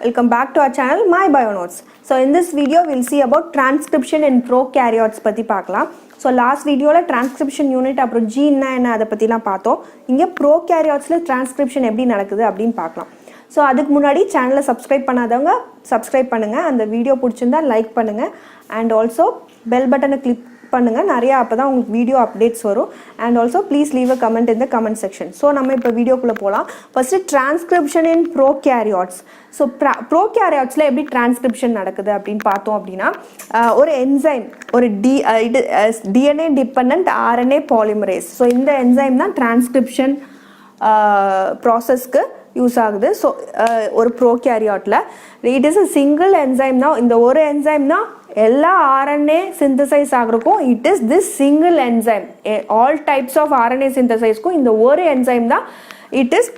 Welcome back to our channel My Bio Notes. So in this video we'll see about transcription in prokaryotes பத்தி பார்க்கலாம். So last videoல transcription unit அப்புறம் gene என்ன அத பத்திலாம் பார்த்தோம். இங்க prokaryotesல transcription எப்படி நடக்குது அப்படினு பார்க்கலாம். So அதுக்கு முன்னாடி சேனலை subscribe பண்ணாதவங்க subscribe பண்ணுங்க. அந்த வீடியோ பிடிச்சிருந்தா லைக் பண்ணுங்க and also bell button click பண்ணுங்க. நிறைய அப்பதான் உங்களுக்கு வீடியோ அப்டேட்ஸ் வரும் and also please leave a comment in the comment section. So நம்ம இப்ப வீடியோக்குள்ள போலாம். First transcription in prokaryotes. So prokaryotesல எப்படி transcription நடக்குது அப்படினு பார்த்தோம் அப்படினா ஒரு enzyme ஒரு DNA dependent RNA polymerase. So இந்த enzyme தான் transcription processக்கு யூஸ் ஆகுது. ஸோ ஒரு ப்ரோகேரியாட்டில் it is a single enzyme தான். இந்த ஒரு என்சைம் தான் எல்லா ஆர்என்ஏ சிந்தசைஸ் ஆகிறக்கும் it is this single enzyme. All types of RNA சிந்தசைஸ்க்கும் இந்த ஒரு என்சைம் தான் it is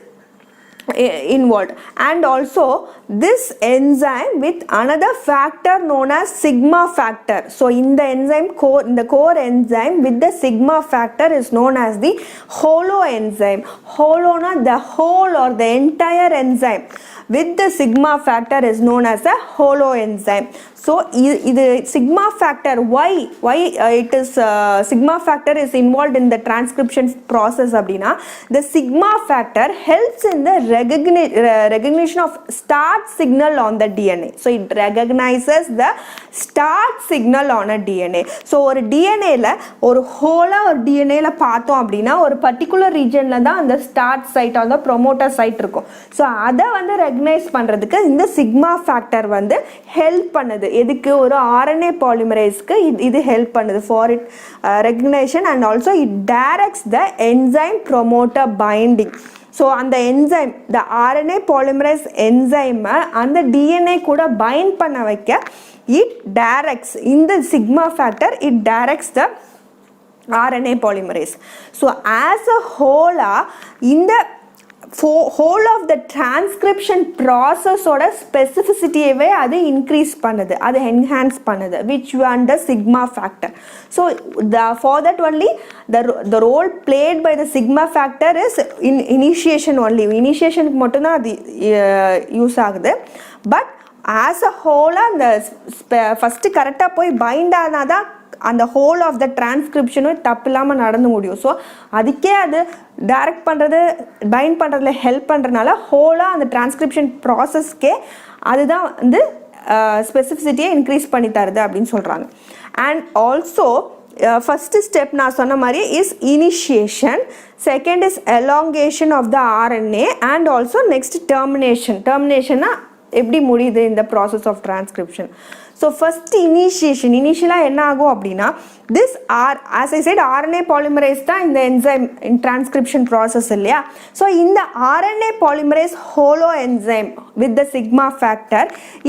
involved, and also this enzyme with another factor known as sigma factor. So in the enzyme core enzyme with the sigma factor is known as the holo enzyme. Holo na the whole or the entire enzyme with the sigma factor is known as a holo enzyme. So இது sigma factor why it is sigma factor is involved in the transcription process அப்படினா the sigma factor helps in the recognition of start signal on the DNA. So it recognizes the start signal on a DNA. So ஒரு DNA ல ஒரு whole ஒரு DNA ல பார்த்தோம் அப்படினா ஒரு particular regionல தான் அந்த start site or the promoter site இருக்கும். So அத வந்து recognize பண்றதுக்கு இந்த sigma factor வந்து help பண்ணுது. எதுக்கு ஒரு RNA polymerase-க்கு இது help பண்ணுது for it recognition, and also it directs the enzyme promoter binding. So அந்த enzyme the RNA polymerase enzyme அந்த DNA கூட bind பண்ண வைக்க it directs in the sigma factor it directs the RNA polymerase. So as a whole in the whole of the transcription process oda specificity ave adu increase பண்ணுது, அது enhance பண்ணுது, which one the sigma factor. So for that only the role played by the sigma factor is in initiation only. Initiation க்கு மட்டும் தான் அது use ஆகுது. But as a whole அந்த first கரெக்ட்டா போய் bind ஆனாதான் அந்த whole of the transcription தப்பு இல்லாம நடந்து முடியும். ஸோ அதுக்கே அது டைரக்ட் பண்ணுறது பைண்ட் பண்ணுறதுல ஹெல்ப் பண்ணுறதுனால ஹோலாக அந்த டிரான்ஸ்கிரிப்ஷன் ப்ராசஸ்க்கே அதுதான் வந்து ஸ்பெசிஃபிசிட்டியை இன்க்ரீஸ் பண்ணி தருது அப்படின்னு சொல்கிறாங்க. அண்ட் ஆல்சோ ஃபஸ்ட்டு ஸ்டெப் நான் சொன்ன மாதிரி is initiation, second is elongation of the RNA, and also next டெர்மினேஷன்னா எப்படி முடியுது இந்த process of transcription. So first இனிஷியலாக என்ன ஆகும் அப்படின்னா this as I said RNA polymerase தான் இந்த enzyme in transcription process இல்லையா. ஸோ இந்த RNA polymerase holo enzyme with the sigma factor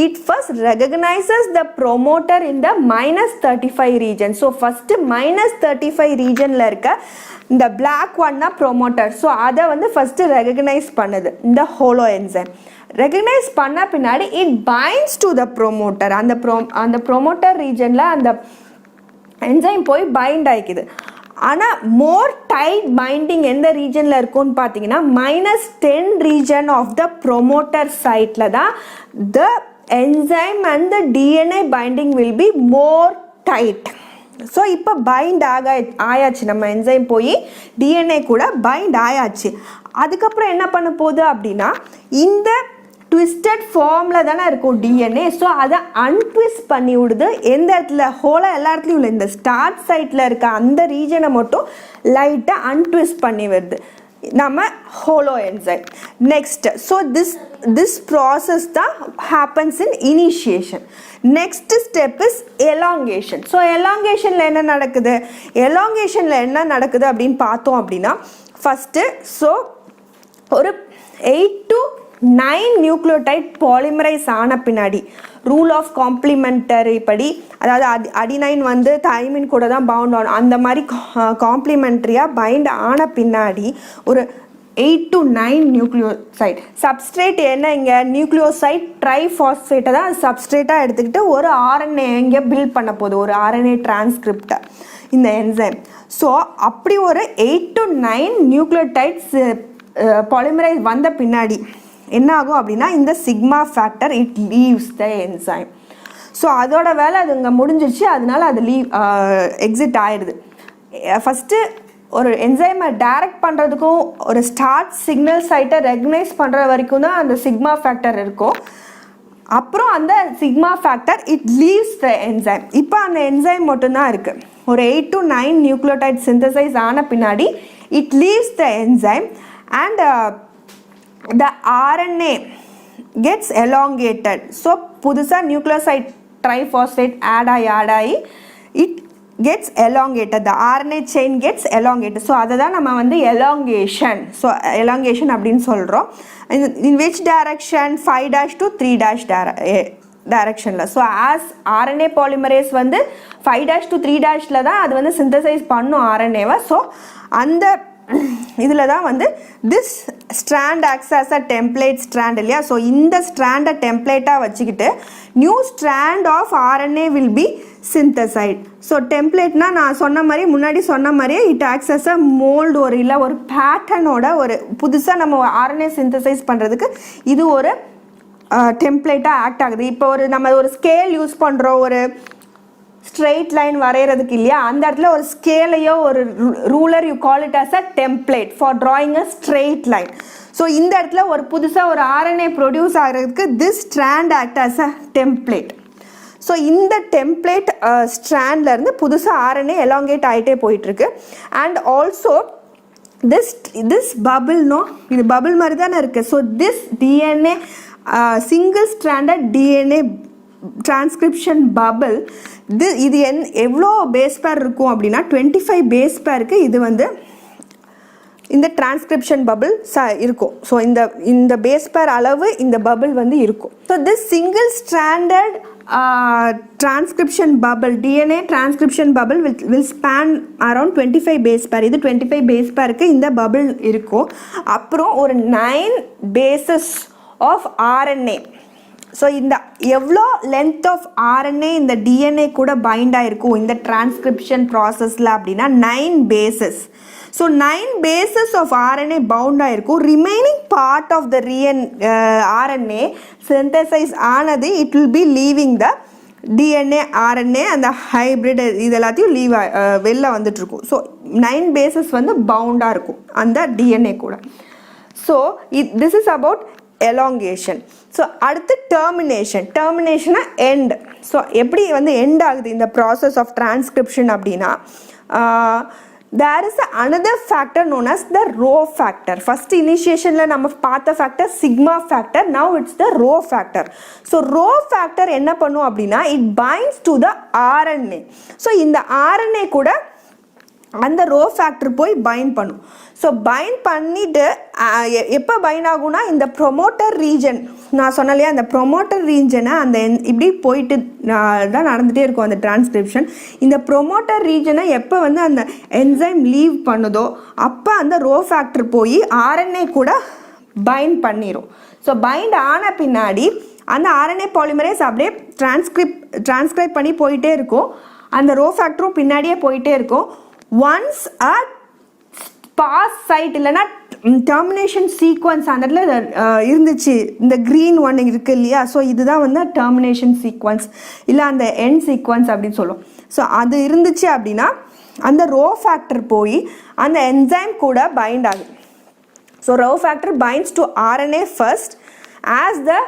it first recognizes the promoter in the -35 region. So first -35 regionல இருக்க இந்த black one தான் promoter. So அதை வந்து first recognise பண்ணுது இந்த holo enzyme. ரெகக்னைஸ் பண்ண பின்னாடி it binds to the promoter. அந்த ப்ரோமோட்டர் ரீஜனில் அந்த என்சைம் போய் பைண்ட் ஆகிக்குது. ஆனால் மோர் டைட் பைண்டிங் எந்த ரீஜனில் இருக்கும்னு பார்த்தீங்கன்னா -10 ரீஜன் ஆஃப் த ப்ரோமோட்டர் சைட்டில் தான் the enzyme and the DNA binding will be more tight. So இப்போ பைண்ட் ஆயாச்சு, நம்ம என்சைம் போய் DNA கூட பைண்ட் ஆயாச்சு. அதுக்கப்புறம் என்ன பண்ண போகுது அப்படின்னா இந்த ட்விஸ்டட் ஃபார்மில் தானே இருக்கும் DNA. ஸோ அதை அன்ட்விஸ்ட் பண்ணி விடுது. எந்த இடத்துல ஹோலாக எல்லா இடத்துலையும் இல்லை, இந்த ஸ்டார்ட் சைட்டில் இருக்க அந்த ரீஜனை மட்டும் லைட்டாக அன்ட்விஸ்ட் பண்ணி வருது நம்ம holoenzyme. Next so this process தான் happens in initiation. Next step is elongation. So எலாங்கேஷனில் என்ன நடக்குது அப்படின்னு பார்த்தோம் அப்படின்னா ஃபஸ்ட்டு ஸோ ஒரு 8 to 9 நியூக்ளியோடைட் பாலிமரைஸ் ஆன பின்னாடி ரூல் ஆஃப் காம்ப்ளிமெண்டரி படி, அதாவது அடினைன் வந்து தைமின் கூட தான் பவுண்ட் ஆகும், அந்த மாதிரி காம்ப்ளிமெண்ட்ரியாக பைண்ட் ஆன பின்னாடி ஒரு 8 to 9 நியூக்ளியோசைட் சப்ஸ்ட்ரேட் என்ன இங்கே நியூக்ளியோசைட் ட்ரைஃபாஸ்பேட்டை தான் சப்ஸ்ட்ரேட்டாக எடுத்துக்கிட்டு ஒரு RNA இங்கே பில்ட் பண்ண போகுது, ஒரு RNA டிரான்ஸ்கிரிப்டை இந்த என்சைம். ஸோ அப்படி ஒரு 8 to 9 நியூக்ளியோடைட்ஸ் பாலிமரைஸ் வந்த பின்னாடி என்ன ஆகும் அப்படின்னா இந்த sigma factor it leaves the enzyme. So அதோட வேலை அது இங்கே முடிஞ்சிருச்சு, அதனால அது எக்ஸிட் ஆயிடுது. ஃபஸ்ட்டு ஒரு என்சைமை டைரக்ட் பண்ணுறதுக்கும் ஒரு ஸ்டார்ட் சிக்னல் சைட்டை ரெகனைஸ் பண்ணுற வரைக்கும் தான் அந்த சிக்மா ஃபேக்டர் இருக்கும். அப்புறம் அந்த sigma factor it leaves the enzyme. இப்போ அந்த என்சைம் மட்டும்தான் இருக்குது. ஒரு 8 to 9 நியூக்ளியோடைட் சிந்தசைஸ் ஆன பின்னாடி it leaves the enzyme and the RNA gets elongated. So புதுசாக நியூக்ளியோசைட் ட்ரைஃபாஸ்பேட் ஆட் ஆகி it gets elongated. The RNA chain gets elongated. So அதை தான் நம்ம வந்து elongation. ஸோ elongation அப்படின்னு சொல்கிறோம். In which direction? 5' to 3' directionல. ஸோ ஆஸ் RNA polymerase வந்து 5' to 3' தான் அது வந்து சிந்தசைஸ் பண்ணும் RNAவை. ஸோ அந்த இதில் தான் வந்து this strand acts as a template strand இல்லையா. ஸோ இந்த ஸ்ட்ராண்டை டெம்ப்ளேட்டாக வச்சுக்கிட்டு new strand of RNA will be synthesized. So டெம்ப்ளேட்னா நான் சொன்ன மாதிரி முன்னாடி சொன்ன மாதிரியே it acts as a mould, ஒரு இல்லை ஒரு பேட்டர்னோட ஒரு புதுசாக நம்ம RNA சிந்தசைஸ் பண்ணுறதுக்கு இது ஒரு டெம்ப்ளேட்டாக ஆக்ட் ஆகுது. இப்போ நம்ம ஒரு ஸ்கேல் யூஸ் பண்ணுறோம், ஒரு ஸ்ட்ரெயிட் லைன் வரைகிறதுக்கு இல்லையா, அந்த இடத்துல ஒரு ஸ்கேலையோ ஒரு ruler you call it as a template for drawing a straight line. So இந்த இடத்துல ஒரு புதுசாக ஒரு RNA ப்ரொடியூஸ் ஆகிறதுக்கு this strand act as a template. So இந்த டெம்ப்ளேட் ஸ்ட்ராண்ட்லேருந்து புதுசாக RNA எலாங்கேட் ஆகிட்டே போயிட்டுருக்கு. அண்ட் ஆல்சோ திஸ் பபிள்னோ இது பபிள் மாதிரி தானே இருக்குது. So this DNA single stranded DNA transcription bubble இது எவ்வளோ பேஸ் பேர் இருக்கும் அப்படின்னா 25 பேஸ் பேருக்கு இது வந்து இந்த டிரான்ஸ்கிரிப்ஷன் பபிள் இருக்கும். ஸோ இந்த பேஸ் பேர் அளவு இந்த பபிள் வந்து இருக்கும். So this single stranded transcription bubble DNA transcription bubble will span around 25 base pair. இது 25 base pairக்கு இந்த bubble இருக்கும். அப்புறம் ஒரு 9 bases of RNA. ஸோ இந்த எவ்வளோ லென்த் ஆஃப் RNA இந்த DNA கூட பைண்ட் ஆகிருக்கும் இந்த டிரான்ஸ்கிரிப்ஷன் ப்ராசஸில் அப்படின்னா 9 bases. So 9 bases of RNA bound ஆகிருக்கும். Remaining part of the RNA synthesize ஆனது it will be leaving the DNA RNA அந்த ஹைப்ரிட் இது எல்லாத்தையும் வெளில வந்துட்டுருக்கும். ஸோ 9 bases வந்து பவுண்டாக இருக்கும் அந்த DNA கூட. So this is about elongation. So அடுத்து டெர்மினேஷனா எண்ட். ஸோ எப்படி வந்து எண்ட் ஆகுது இந்த ப்ராசஸ் ஆஃப் டிரான்ஸ்கிரிப்ஷன் அப்படின்னா there is another factor known as the rho factor. First initiationல நம்ம பார்த்த factor sigma factor, now it's the rho factor. So rho factor என்ன பண்ணும் அப்படின்னா it binds to the RNA. So இந்த RNA கூட அந்த row factor போய் பைண்ட் பண்ணும். ஸோ பைண்ட் பண்ணிவிட்டு எப்போ பைண்ட் ஆகும்னா இந்த ப்ரொமோட்டர் ரீஜன் நான் சொன்னலையா, அந்த ப்ரொமோட்டர் ரீஜனை அந்த இப்படி போயிட்டு தான் நடந்துகிட்டே இருக்கும் அந்த டிரான்ஸ்கிரிப்ஷன். இந்த ப்ரொமோட்டர் ரீஜனை எப்போ வந்து அந்த என்சைம் லீவ் பண்ணுதோ அப்போ அந்த ரோ ஃபேக்டர் போய் RNA கூட பைண்ட் பண்ணிடும். ஸோ பைண்ட் ஆன பின்னாடி அந்த RNA பாலிமரேஸ் அப்படியே டிரான்ஸ்கிரைப் பண்ணி போயிட்டே இருக்கும். அந்த ரோ ஃபேக்டரும் பின்னாடியே போயிட்டே இருக்கும். ஒன்ஸ் அ பாஸ் சைட் இல்லைன்னா டெர்மினேஷன் சீக்வன்ஸ் அந்த இடத்துல இருந்துச்சு, இந்த க்ரீன் ஒன் இருக்குது இல்லையா, ஸோ இதுதான் வந்து டெர்மினேஷன் சீக்வன்ஸ் இல்லை அந்த எண்ட் சீக்வன்ஸ் அப்படின்னு சொல்லும். ஸோ அது இருந்துச்சு அப்படின்னா அந்த ரோ ஃபேக்டர் போய் அந்த என்சைம் கூட பைண்ட் ஆகுது. So rho factor binds to RNA first as the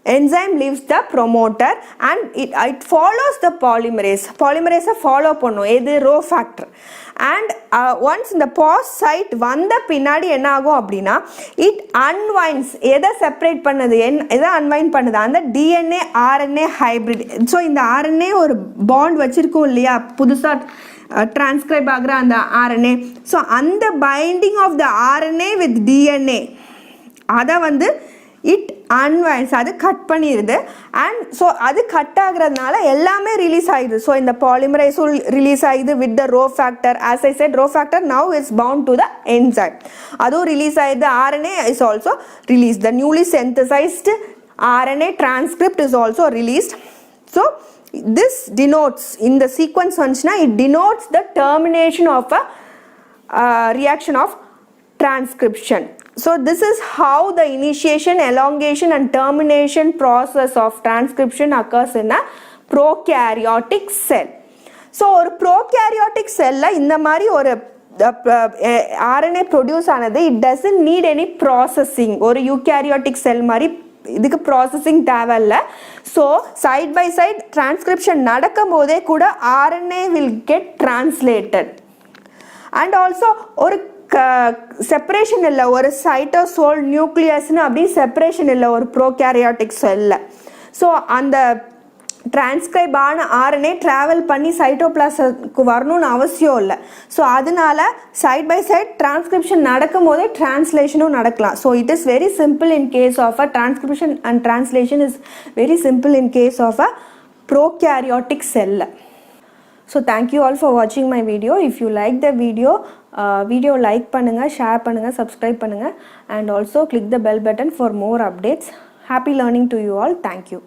enzyme leaves the promoter and it follows the polymerase. Polymerase follow பண்ணும் எது ரோ ஃபேக்டர். அண்ட் ஒன்ஸ் இந்த பாஸ் சைட் வந்த பின்னாடி என்ன ஆகும் அப்படின்னா இட் அன்வைன்ஸ். எதை செப்பரேட் பண்ணுது, எதை அன்வைன் பண்ணுது, அந்த DNA RNA ஹைப்ரிட். ஸோ இந்த RNA ஒரு பாண்ட் வச்சுருக்கோம் இல்லையா புதுசாக டிரான்ஸ்கிரைப் ஆகிற அந்த RNA. ஸோ அந்த binding of the RNA with DNA அதை வந்து இட் அன்வைன்ஸ், அது கட் பண்ணிடுது. அண்ட் ஸோ அது கட் ஆகுறதுனால எல்லாமே ரிலீஸ் ஆகிடுது. ஸோ இந்த பாலிமரைஸும் ரிலீஸ் ஆகிடுது with the rho factor. As I said rho factor now is bound to the enzyme. அதுவும் ரிலீஸ் ஆகிடுது. RNA is also release. The newly synthesised RNA transcript is also released. So this denotes, in the sequence வந்துச்சுன்னா it denotes the termination of a reaction of transcription. So this is how the initiation, elongation and termination process of transcription occurs in a prokaryotic cell. So ஒரு prokaryotic cell இந்த மாதிரி ஒரு RNA produce ஆனது it doesn't need any processing. ஒரு eukaryotic cell மாதிரி இதுக்கு processing தேவையில்லை. So side by side transcription நடக்கும் போதே கூட RNA will get translated. And also ஒரு செப்பரேஷன் இல்லை, ஒரு சைட்டோசோல் நியூக்ளியஸ்னு அப்படி செப்பரேஷன் இல்லை ஒரு ப்ரோகேரியாட்டிக் செல்லில். ஸோ அந்த டிரான்ஸ்கிரைப் ஆன RNA ட்ராவல் பண்ணி சைட்டோபிளாசம்க்கு வரணும்னு அவசியம் இல்லை. ஸோ அதனால சைட் பை சைட் டிரான்ஸ்கிரிப்ஷன் நடக்கும் போதே டிரான்ஸ்லேஷனும் நடக்கலாம். So it is very simple in case of a transcription and translation is very simple in case of a prokaryotic cell. So thank you all for வாட்சிங் my video. If you like the video like பண்ணுங்கள், share பண்ணுங்கள், subscribe பண்ணுங்கள், and also click the bell button for more updates. Happy learning to you all. Thank you.